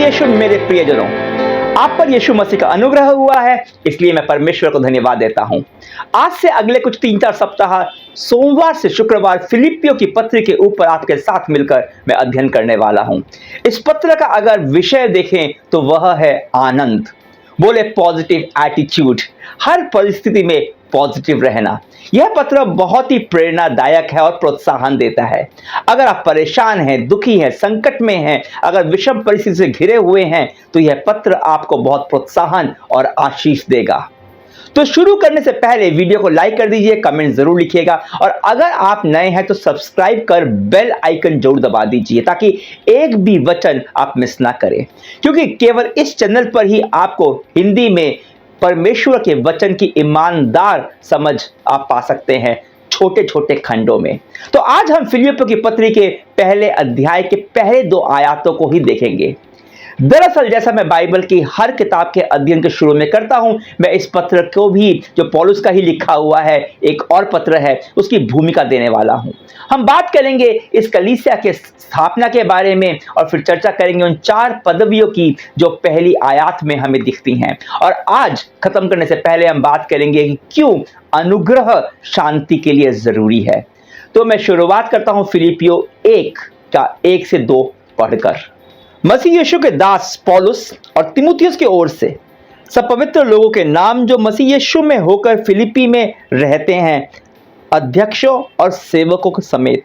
यीशु मेरे प्रियजनों, आप पर यीशु मसीह का अनुग्रह हुआ है, इसलिए मैं परमेश्वर को धन्यवाद देता हूं। आज से अगले कुछ 3-4 सप्ताह सोमवार से शुक्रवार फिलिपियों की पत्री के ऊपर आपके साथ मिलकर मैं अध्ययन करने वाला हूं। इस पत्र का अगर विषय देखें तो वह है आनंद। बोले पॉजिटिव एटीट्यूड, हर परिस्थिति में पॉजिटिव रहना। यह पत्र बहुत ही प्रेरणादायक है और प्रोत्साहन देता है। अगर आप परेशान हैं, दुखी हैं, संकट में हैं, अगर विषम परिस्थिति से घिरे हुए हैं, तो यह पत्र आपको बहुत प्रोत्साहन और आशीष देगा। तो शुरू करने से पहले वीडियो को लाइक कर दीजिए, कमेंट जरूर लिखिएगा और अगर आप नए हैं तो सब्सक्राइब कर बेल आइकन जरूर दबा दीजिए ताकि एक भी वचन आप मिस ना करें, क्योंकि केवल इस चैनल पर ही आपको हिंदी में परमेश्वर के वचन की ईमानदार समझ आप पा सकते हैं छोटे छोटे खंडों में। तो आज हम फिलिपियों की पत्री के पहले अध्याय के पहले 2 आयतों को ही देखेंगे। दरअसल जैसा मैं बाइबल की हर किताब के अध्ययन के शुरू में करता हूं, मैं इस पत्र को भी जो पौलुस का ही लिखा हुआ है एक और पत्र है उसकी भूमिका देने वाला हूं। हम बात करेंगे इस कलीसिया के स्थापना के बारे में और फिर चर्चा करेंगे उन 4 पदवियों की जो पहली आयत में हमें दिखती हैं। और आज खत्म करने से पहले हम बात करेंगे कि क्यों अनुग्रह शांति के लिए जरूरी है। तो मैं शुरुआत करता हूं फिलिपियों 1 का 1 से 2 पढ़कर। मसीह यीशु के दास पौलुस और तीमुथियुस की ओर से सब पवित्र लोगों के नाम जो मसीह यीशु में होकर फिलिपी में रहते हैं, अध्यक्षों और सेवकों के समेत,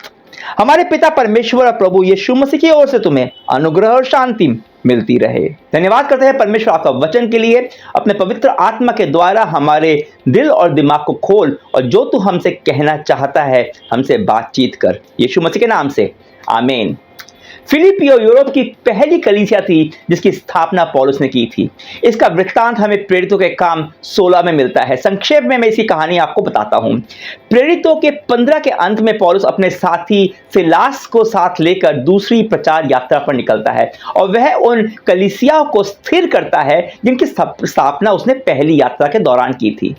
हमारे पिता परमेश्वर और प्रभु यीशु मसीह की ओर से तुम्हें अनुग्रह और शांति मिलती रहे। धन्यवाद करते हैं परमेश्वर आपका वचन के लिए। अपने पवित्र आत्मा के द्वारा हमारे दिल और दिमाग को खोल और जो तू हमसे कहना चाहता है हमसे बातचीत कर, यीशु मसीह के नाम से, आमीन। फिलिपियो यूरोप की पहली कलीसिया थी जिसकी स्थापना पौलुस ने की थी। इसका वृत्तांत हमें प्रेरितों के काम 16 में मिलता है। संक्षेप में मैं इसकी कहानी आपको बताता हूं। प्रेरितों के 15 के अंत में पौलुस अपने साथी सिलास को साथ लेकर दूसरी प्रचार यात्रा पर निकलता है और वह उन कलीसियाओं को स्थिर करता है जिनकी स्थापना उसने पहली यात्रा के दौरान की थी।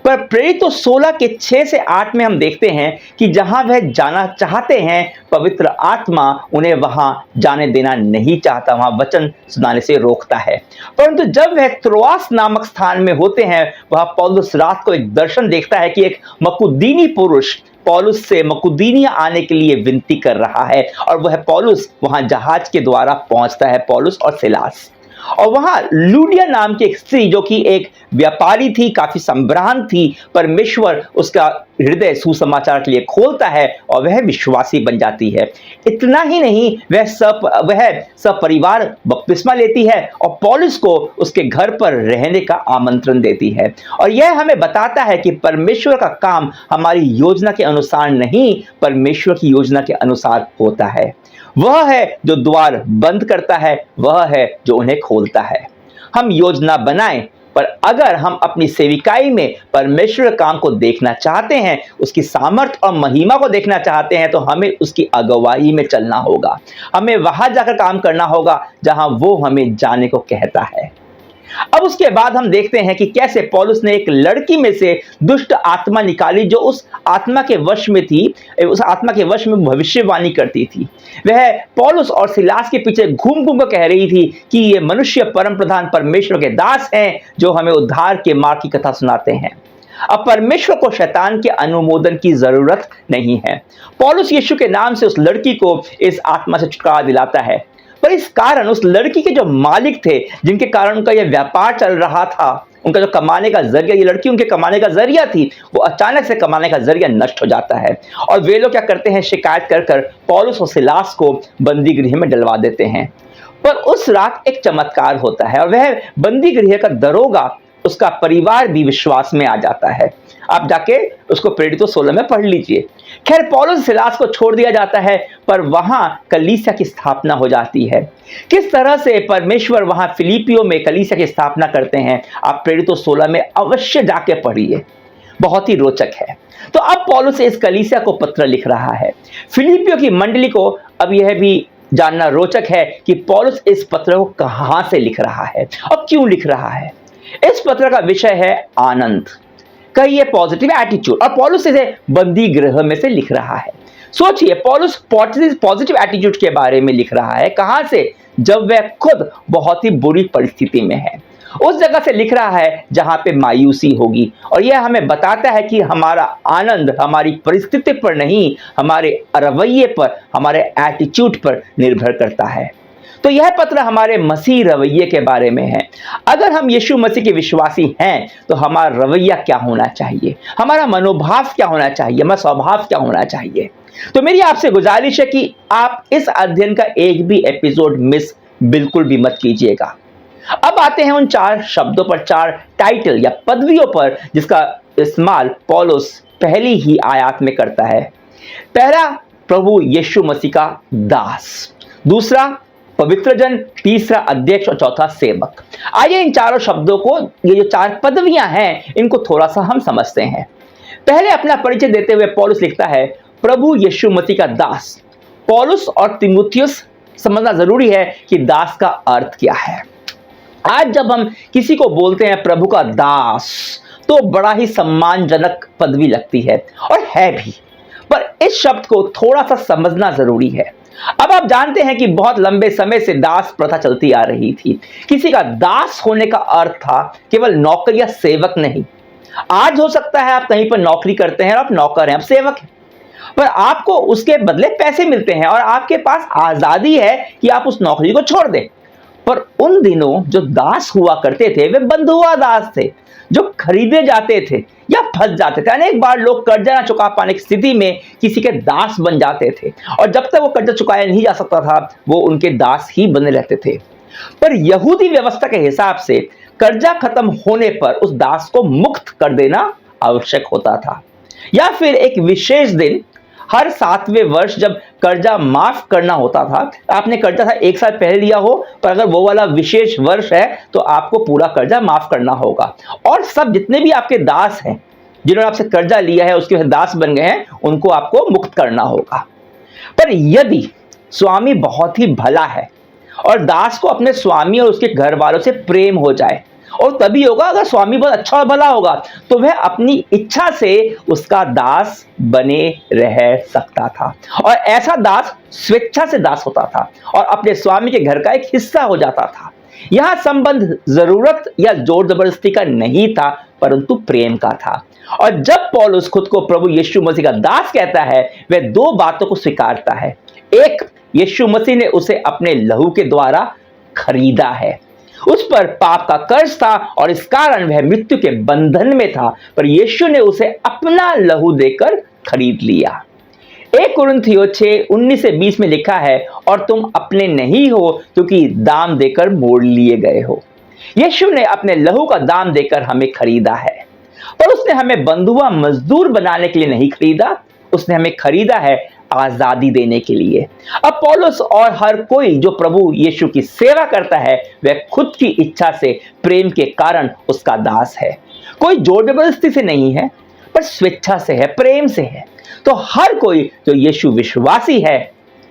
पर प्रेरितों 16 के 6 से 8 में हम देखते हैं कि जहां वह जाना चाहते हैं पवित्र आत्मा उन्हें वहां जाने देना नहीं चाहता, वहां वचन सुनाने से रोकता है। परंतु जब वह त्रोआस नामक स्थान में होते हैं, वहां पौलुस रात को एक दर्शन देखता है कि एक मकुदीनी पुरुष पौलुस से मकुदीनिया आने के लिए विनती कर रहा है और वह पौलुस वहां जहाज के द्वारा पहुंचता है, पौलुस और सिलास। और वहां लूडिया नाम की एक स्त्री जो कि एक व्यापारी थी, काफी संभ्रांत थी, परमेश्वर उसका हृदय सुसमाचार के लिए खोलता है और वह विश्वासी बन जाती है। इतना ही नहीं, वह सपरिवार बपतिस्मा लेती है और पौलुस को उसके घर पर रहने का आमंत्रण देती है। और यह हमें बताता है कि परमेश्वर का काम हमारी योजना के अनुसार नहीं, परमेश्वर की योजना के अनुसार होता है। वह है जो द्वार बंद करता है, वह है जो उन्हें खोलता है। हम योजना बनाएं, पर अगर हम अपनी सेविकाई में परमेश्वर काम को देखना चाहते हैं, उसकी सामर्थ और महिमा को देखना चाहते हैं, तो हमें उसकी अगुवाई में चलना होगा। हमें वहां जाकर काम करना होगा जहां वो हमें जाने को कहता है। अब उसके बाद हम देखते हैं कि कैसे पौलुस ने एक लड़की में से दुष्ट आत्मा निकाली जो उस आत्मा के वश में थी, उस आत्मा के वश में भविष्यवाणी करती थी। वह पौलुस और सिलास के पीछे घूम घूम कर कह रही थी कि ये मनुष्य परम प्रधान परमेश्वर के दास हैं जो हमें उद्धार के मार्ग की कथा सुनाते हैं। अब परमेश्वर को शैतान के अनुमोदन की जरूरत नहीं है। पौलुस यीशु के नाम से उस लड़की को इस आत्मा से छुटकारा दिलाता है। पर इस कारण उस लड़की के जो मालिक थे, जिनके कारण उनका यह व्यापार चल रहा था, उनका जो कमाने का जरिया, ये लड़की उनके कमाने का जरिया थी, वो अचानक से कमाने का जरिया नष्ट हो जाता है। और वे लोग क्या करते हैं, शिकायत कर कर पौलुस और सिलास को बंदी गृह में डलवा देते हैं। पर उस रात एक चमत्कार होता है और वह बंदी गृह का दरोगा, उसका परिवार भी विश्वास में आ जाता है। आप जाके उसको प्रेरितों 16 में पढ़ लीजिए। खैर, पौलुस सिलास को छोड़ दिया जाता है, पर वहां कलीसिया की स्थापना हो जाती है। किस तरह से परमेश्वर वहां फिलिपियों में कलीसिया की स्थापना करते हैं, आप प्रेरितों 16 में अवश्य जाके पढ़िए, बहुत ही रोचक है। तो अब पौलुस इस कलीसिया को पत्र लिख रहा है फिलिपियों की मंडली को। अब यह भी जानना रोचक है कि पौलुस इस पत्र को कहां से लिख रहा है और क्यों लिख रहा है। इस पत्र का विषय है आनंद, कहिए पॉजिटिव एटीट्यूड, और पौलुस इसे बंदी गृह में से लिख रहा है। सोचिए, पौलुस पॉजिटिव एटीट्यूड के बारे में लिख रहा है। कहां से? जब वह खुद बहुत ही बुरी परिस्थिति में है। उस जगह से लिख रहा है जहां पे मायूसी होगी, और यह हमें बताता है कि हमारा आनंद हमारी परिस्थिति पर नहीं, हमारे रवैये पर, हमारे एटीट्यूड पर निर्भर करता है। तो यह पत्र हमारे मसीह रवैये के बारे में है। अगर हम यीशु मसीह के विश्वासी हैं तो हमारा रवैया क्या होना चाहिए, हमारा मनोभाव क्या होना चाहिए, हमारा स्वभाव क्या होना चाहिए। तो मेरी आपसे गुजारिश है कि आप इस अध्ययन का एक भी एपिसोड मिस बिल्कुल भी मत कीजिएगा। अब आते हैं उन 4 शब्दों पर, 4 टाइटल या पदवियों पर जिसका इस्तेमाल पौलुस पहली ही आयत में करता है। पहला, प्रभु यीशु मसीह का दास। दूसरा, पवित्र जन। तीसरा, अध्यक्ष। और चौथा, सेवक। आइए इन चारों शब्दों को, ये जो 4 पदवियां हैं, इनको थोड़ा सा हम समझते हैं। पहले अपना परिचय देते हुए पौलुस लिखता है, प्रभु यीशु मसीह का दास। पौलुस और तीमुथियुस समझना जरूरी है कि दास का अर्थ क्या है। आज जब हम किसी को बोलते हैं प्रभु का दास, तो बड़ा ही सम्मानजनक पदवी लगती है, और है भी, पर इस शब्द को थोड़ा सा समझना जरूरी है। अब आप जानते हैं कि बहुत लंबे समय से दास प्रथा चलती आ रही थी। किसी का दास होने का अर्थ था केवल नौकर या सेवक नहीं। आज हो सकता है आप कहीं पर नौकरी करते हैं और आप नौकर हैं, आप सेवक हैं, पर आपको उसके बदले पैसे मिलते हैं और आपके पास आजादी है कि आप उस नौकरी को छोड़ दें। पर उन दिनों जो दास हुआ करते थे वे बंधुआ दास थे, जो खरीदे जाते थे या फंस जाते थे। अनेक बार लोग कर्जा ना चुका पाने की स्थिति में किसी के दास बन जाते थे, और जब तक वो कर्जा चुकाया नहीं जा सकता था वो उनके दास ही बने रहते थे। पर यहूदी व्यवस्था के हिसाब से कर्जा खत्म होने पर उस दास को मुक्त कर देना आवश्यक होता था, या फिर एक विशेष दिन हर 7वें वर्ष जब कर्जा माफ करना होता था। आपने कर्जा था 1 साल पहले लिया हो, पर अगर वो वाला विशेष वर्ष है तो आपको पूरा कर्जा माफ करना होगा, और सब जितने भी आपके दास हैं जिन्होंने आपसे कर्जा लिया है उसके दास बन गए हैं, उनको आपको मुक्त करना होगा। पर यदि स्वामी बहुत ही भला है और दास को अपने स्वामी और उसके घर वालों से प्रेम हो जाए, और तभी होगा अगर स्वामी बहुत अच्छा और भला होगा, तो वह अपनी इच्छा से उसका दास बने रह सकता था, और ऐसा दास स्वेच्छा से दास होता था और अपने स्वामी के घर का एक हिस्सा हो जाता था। यह संबंध जरूरत या जोर जबरदस्ती का नहीं था, परंतु प्रेम का था। और जब पौलुस खुद को प्रभु यीशु मसीह का दास कहता है, वह 2 बातों को स्वीकारता है। एक, यीशु मसीह ने उसे अपने लहू के द्वारा खरीदा है। उस पर पाप का कर्ज था और इस कारण वह मृत्यु के बंधन में था, पर यीशु ने उसे अपना लहू देकर खरीद लिया। 1 कुरिन्थियों 6:19-20 में लिखा है, और तुम अपने नहीं हो क्योंकि दाम देकर मोड़ लिए गए हो। यीशु ने अपने लहू का दाम देकर हमें खरीदा है, पर उसने हमें बंधुआ मजदूर बनाने के लिए नहीं खरीदा, उसने हमें खरीदा है आजादी देने के लिए। अब पौलुस और हर कोई जो प्रभु यीशु की सेवा करता है, वह खुद की इच्छा से, प्रेम के कारण उसका दास है। कोई जोर जबरदस्ती से नहीं है, पर स्वेच्छा से है, प्रेम से है। तो हर कोई जो यीशु विश्वासी है,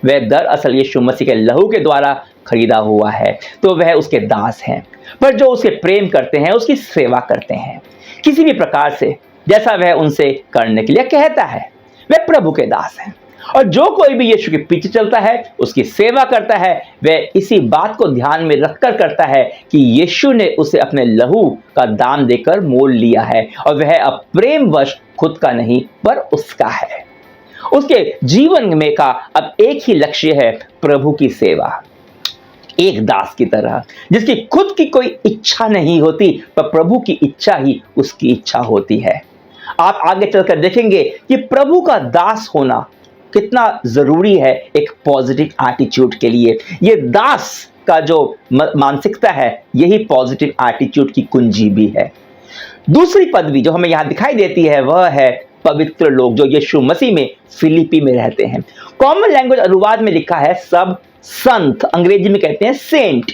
वह दरअसल यीशु मसीह के लहू के द्वारा खरीदा हुआ है, तो वह उसके दास हैं। पर जो उसके प्रेम करते हैं, उसकी सेवा करते हैं किसी भी प्रकार से, जैसा वह उनसे करने के लिए कहता है, वह प्रभु के दास हैं। और जो कोई भी यीशु के पीछे चलता है, उसकी सेवा करता है, वह इसी बात को ध्यान में रखकर करता है कि यीशु ने उसे अपने लहू का दाम देकर मोल लिया है, और वह अब प्रेमवश खुद का नहीं पर उसका है। उसके जीवन में का अब एक ही लक्ष्य है, प्रभु की सेवा। एक दास की तरह जिसकी खुद की कोई इच्छा नहीं होती, पर प्रभु की इच्छा ही उसकी इच्छा होती है। आप आगे चलकर देखेंगे कि प्रभु का दास होना कितना जरूरी है एक पॉजिटिव एटीट्यूड के लिए। ये दास का जो मानसिकता है, यही पॉजिटिव एटीट्यूड की कुंजी भी है। दूसरी पदवी जो हमें यहां दिखाई देती है, वह है पवित्र लोग, जो यीशु मसीह में फिलिपी में रहते हैं। कॉमन लैंग्वेज अनुवाद में लिखा है सब संत, अंग्रेजी में कहते हैं सेंट।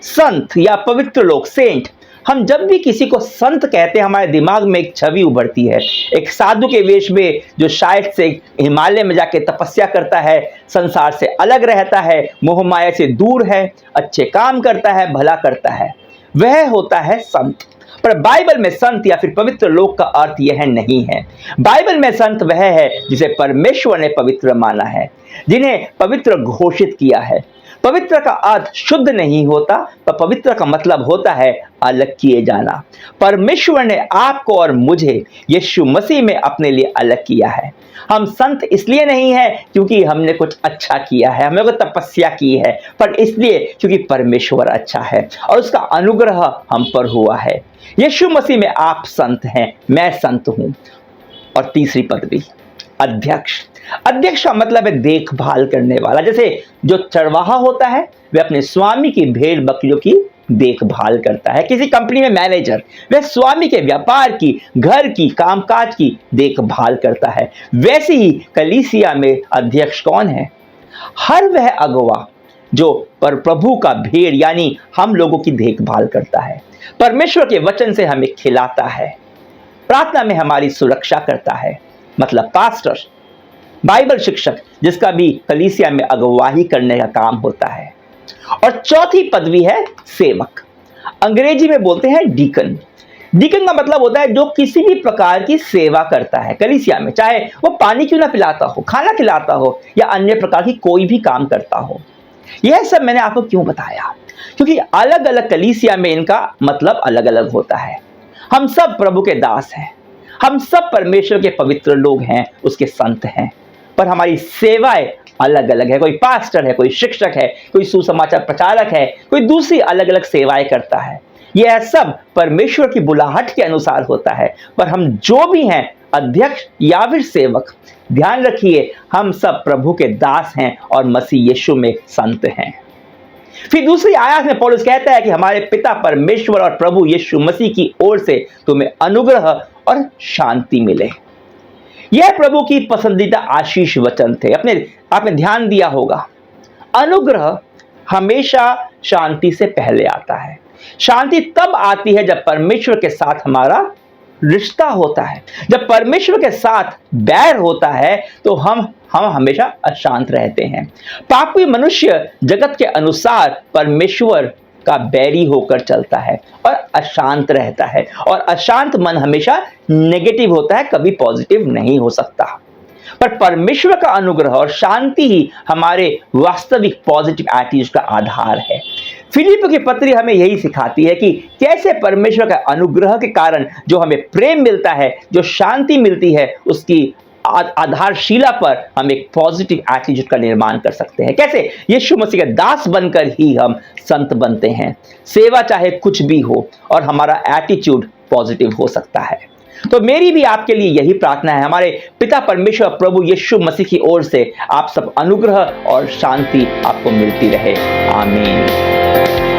संत या पवित्र लोग, सेंट। हम जब भी किसी को संत कहते हैं, हमारे दिमाग में एक छवि उभरती है, एक साधु के वेश में जो शायद से हिमालय में जाके तपस्या करता है, संसार से अलग रहता है, मोह माया से दूर है, अच्छे काम करता है, भला करता है, वह होता है संत। पर बाइबल में संत या फिर पवित्र लोग का अर्थ यह नहीं है। बाइबल में संत वह है जिसे परमेश्वर ने पवित्र माना है, जिन्हें पवित्र घोषित किया है। पवित्र का अर्थ शुद्ध नहीं होता, पर पवित्र का मतलब होता है अलग किए जाना। परमेश्वर ने आपको और मुझे यीशु मसीह में अपने लिए अलग किया है। हम संत इसलिए नहीं है क्योंकि हमने कुछ अच्छा किया है, हमने कोई तपस्या की है, पर इसलिए क्योंकि परमेश्वर अच्छा है और उसका अनुग्रह हम पर हुआ है। यीशु मसीह में आप संत हैं, मैं संत हूं। और तीसरी पदवी अध्यक्ष। अध्यक्ष का मतलब है देखभाल करने वाला। जैसे जो चरवाहा होता है वह अपने स्वामी की भेड़ बकरियों की देखभाल करता है। किसी कंपनी में मैनेजर वह स्वामी के व्यापार की, घर की, कामकाज की देखभाल करता है। वैसे ही कलीसिया में अध्यक्ष कौन है? हर वह अगुवा जो पर प्रभु का भेड़ यानी हम लोगों की देखभाल करता है, परमेश्वर के वचन से हमें खिलाता है, प्रार्थना में हमारी सुरक्षा करता है, मतलब पास्टर, बाइबल शिक्षक, जिसका भी कलीसिया में अगुवाही करने का काम होता है। और चौथी पदवी है सेवक। अंग्रेजी में बोलते हैं डीकन। डीकन का मतलब होता है जो किसी भी प्रकार की सेवा करता है कलीसिया में, चाहे वो पानी क्यों ना पिलाता हो, खाना खिलाता हो या अन्य प्रकार की कोई भी काम करता हो। यह सब मैंने आपको क्यों बताया? क्योंकि अलग अलग कलीसिया में इनका मतलब अलग अलग होता है। हम सब प्रभु के दास हैं, हम सब परमेश्वर के पवित्र लोग हैं, उसके संत हैं, पर हमारी सेवाएं अलग अलग है। कोई पास्टर है, कोई शिक्षक है, कोई सुसमाचार प्रचारक है, कोई दूसरी अलग अलग सेवाएं करता है। यह सब परमेश्वर की बुलाहट के अनुसार होता है। पर हम जो भी हैं, अध्यक्ष या फिर सेवक, ध्यान रखिए हम सब प्रभु के दास हैं और मसीह यीशु में संत हैं। फिर दूसरी आयत में पौलुस कहता है कि हमारे पिता परमेश्वर और प्रभु यीशु मसीह की ओर से तुम्हें अनुग्रह और शांति मिले। यह प्रभु की पसंदीदा आशीष वचन थे। आपने ध्यान दिया होगा, अनुग्रह हमेशा शांति से पहले आता है। शांति तब आती है जब परमेश्वर के साथ हमारा रिश्ता होता है। जब परमेश्वर के साथ बैर होता है तो हम हमेशा अशांत रहते हैं। पापी मनुष्य जगत के अनुसार परमेश्वर का बैरी होकर चलता है और अशांत रहता है, और अशांत मन हमेशा नेगेटिव होता है, कभी पॉजिटिव नहीं हो सकता। पर परमेश्वर का अनुग्रह और शांति ही हमारे वास्तविक पॉजिटिव एटीट्यूड का आधार है। फिलिप्पियों की पत्री हमें यही सिखाती है कि कैसे परमेश्वर का अनुग्रह के कारण जो हमें प्रेम मिलता है, जो शांति मिलती है, उसकी आधारशिला पर हम एक पॉजिटिव एटीट्यूड का निर्माण कर सकते हैं। कैसे? यीशु मसीह के दास बनकर ही हम संत बनते हैं। सेवा चाहे कुछ भी हो और हमारा एटीट्यूड पॉजिटिव हो सकता है। तो मेरी भी आपके लिए यही प्रार्थना है, हमारे पिता परमेश्वर प्रभु यीशु मसीह की ओर से आप सब अनुग्रह और शांति आपको मिलती रहे। आमीन।